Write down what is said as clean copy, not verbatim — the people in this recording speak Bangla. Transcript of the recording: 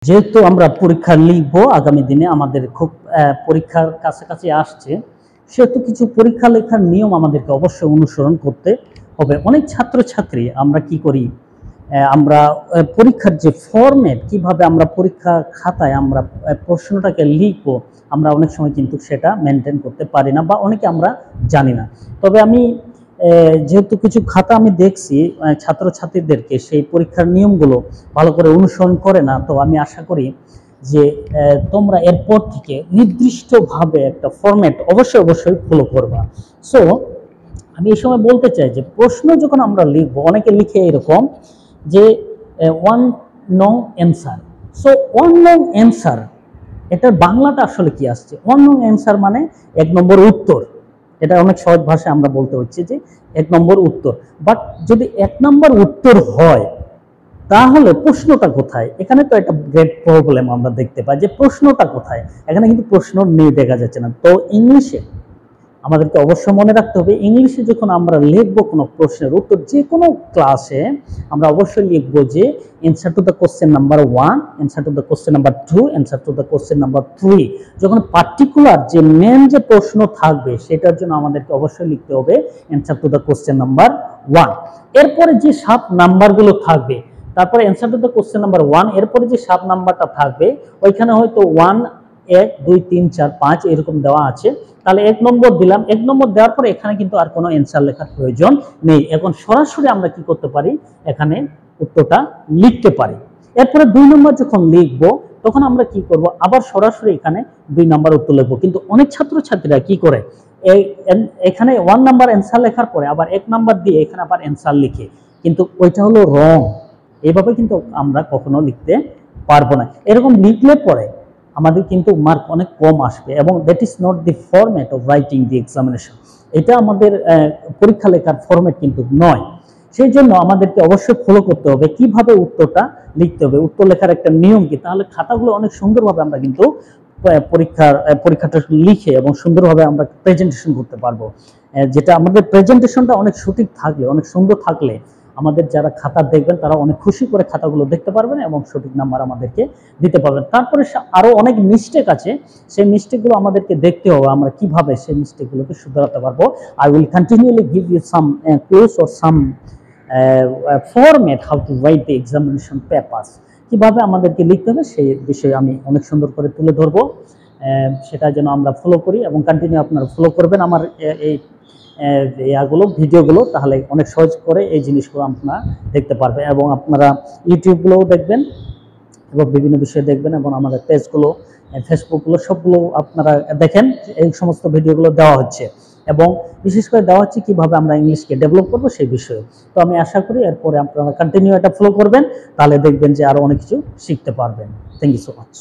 যেহেতু আমরা পরীক্ষা লিখবো আগামী দিনে, আমাদের খুব পরীক্ষার কাছাকাছি আসছে, সেহেতু কিছু পরীক্ষা লেখার নিয়ম আমাদেরকে অবশ্যই অনুসরণ করতে হবে। অনেক ছাত্রছাত্রী আমরা কি করি, আমরা পরীক্ষার যে ফরম্যাট, কিভাবে আমরা পরীক্ষা খাতায় আমরা প্রশ্নটাকে লিখবো, আমরা অনেক সময় কিন্তু সেটা মেনটেন করতে পারি না, বা অনেকে আমরা জানি না। তবে আমি যেহেতু কিছু খাতা আমি দেখছি ছাত্রছাত্রীদেরকে সেই পরীক্ষার নিয়মগুলো ভালো করে অনুসরণ করে না, তো আমি আশা করি যে তোমরা এরপর থেকে নির্দিষ্টভাবে একটা ফরম্যাট অবশ্যই ফলো করবা। সো আমি এই সময় বলতে চাই যে প্রশ্ন যখন আমরা লিখবো, অনেকে লিখে এরকম যে 1 নং অ্যান্সার। সো 1 নং অ্যান্সার, এটার বাংলাটা আসলে কি আসছে? 1 নং অ্যান্সার মানে 1 নম্বর উত্তর। এটা অনেক সহজ ভাষায় আমরা বলতে হচ্ছে যে 1 নম্বর উত্তর। বাট যদি 1 নম্বর উত্তর হয়, তাহলে প্রশ্নটা কোথায়? এখানে তো একটা গ্রেট প্রবলেম আমরা দেখতে পাই যে প্রশ্নটা কোথায়। এখানে কিন্তু প্রশ্ন নেই, দেখা যাচ্ছে না। তো ইংলিশে আমাদেরকে অবশ্যই মনে রাখতে হবে, ইংলিশে যখন আমরা লিখবো কোনো প্রশ্নের উত্তর, যে কোনো ক্লাসে আমরা অবশ্যই লিখবো যে answer to the question number 1, answer to the question number 2, answer to the question number 3। যখন পার্টিকুলার যে মেন যে প্রশ্ন থাকবে, সেটার জন্য আমাদেরকে অবশ্যই লিখতে হবে answer to the question number 1। এরপরে যে 7 নাম্বারগুলো থাকবে, তারপরে answer to the question number 1, এরপরে যে 7 নাম্বারটা থাকবে, ওইখানে হয়তো 1, 1, 2, 3, 4, 5 এরকম দেওয়া আছে। তাহলে 1 নম্বর দিলাম। 1 নম্বর দেওয়ার পরে এখানে কিন্তু আর কোনো অ্যান্সার লেখার প্রয়োজন নেই। এখন সরাসরি আমরা কি করতে পারি, এখানে উত্তরটা লিখতে পারি। এরপরে 2 নম্বর যখন লিখবো, তখন আমরা কি করব, আবার সরাসরি এখানে 2 নম্বর উত্তর লিখবো। কিন্তু অনেক ছাত্রছাত্রীরা কি করে, এখানে 1 নাম্বার অ্যান্সার লেখার পরে আবার 1 নাম্বার দিয়ে এখানে আবার অ্যান্সার লিখে, কিন্তু ওইটা হলো রং। এইভাবে কিন্তু আমরা কখনো লিখতে পারবো না। এরকম লিখলে পরে আমাদের কিন্তু মার্ক অনেক কম আসবে, এবং that is not the format of writing the examination. এটা আমাদের পরীক্ষা লেখার ফরম্যাট কিন্তু নয়। সেই জন্য আমাদেরকে অবশ্যই ফলো করতে হবে কিভাবে উত্তরটা লিখতে হবে, উত্তর লেখার একটা নিয়ম কি। তাহলে খাতাগুলো অনেক সুন্দরভাবে আমরা কিন্তু পরীক্ষাটা লিখে এবং সুন্দরভাবে আমরা প্রেজেন্টেশন করতে পারবো। যেটা আমাদের প্রেজেন্টেশনটা অনেক সঠিক থাকলে, অনেক সুন্দর থাকলে, আমাদের যারা খাতা দেখবেন তারা অনেক খুশি করে খাতাগুলো দেখতে পারবেন এবং সঠিক নাম্বার আমাদেরকে দিতে পারবেন। তারপরে আরো অনেক মিস্টেক আছে, সেই মিস্টেকগুলো আমাদেরকে দেখতে হবে আমরা কিভাবে সেই মিস্টেকগুলোকে শুধরাতে পারবো। I will continuously give you some clues or some format how to write the examination papers. কিভাবে আমাদেরকে লিখতে হবে সেই বিষয়ে আমি অনেক সুন্দর করে তুলে ধরবো। সেটা যেন আমরা ফলো করি, এবং কন্টিনিউ আপনারা ফলো করবেন আমার এই ভিডিওগুলো, তাহলে অনেক সহজ করে এই জিনিসগুলো আপনারা দেখতে পারবেন। এবং আপনারা ইউটিউবগুলোও দেখবেন এবং বিভিন্ন বিষয় দেখবেন, এবং আমাদের পেজগুলো, ফেসবুকগুলো সবগুলো আপনারা দেখেন। এই সমস্ত ভিডিওগুলো দেওয়া হচ্ছে, এবং বিশেষ করে দেওয়া হচ্ছে কীভাবে আমরা ইংলিশকে ডেভেলপ করবো সেই বিষয়ে। তো আমি আশা করি এরপরে আপনারা কন্টিনিউ এটা ফলো করবেন, তাহলে দেখবেন যে আরও অনেক কিছু শিখতে পারবেন। Thank you so much.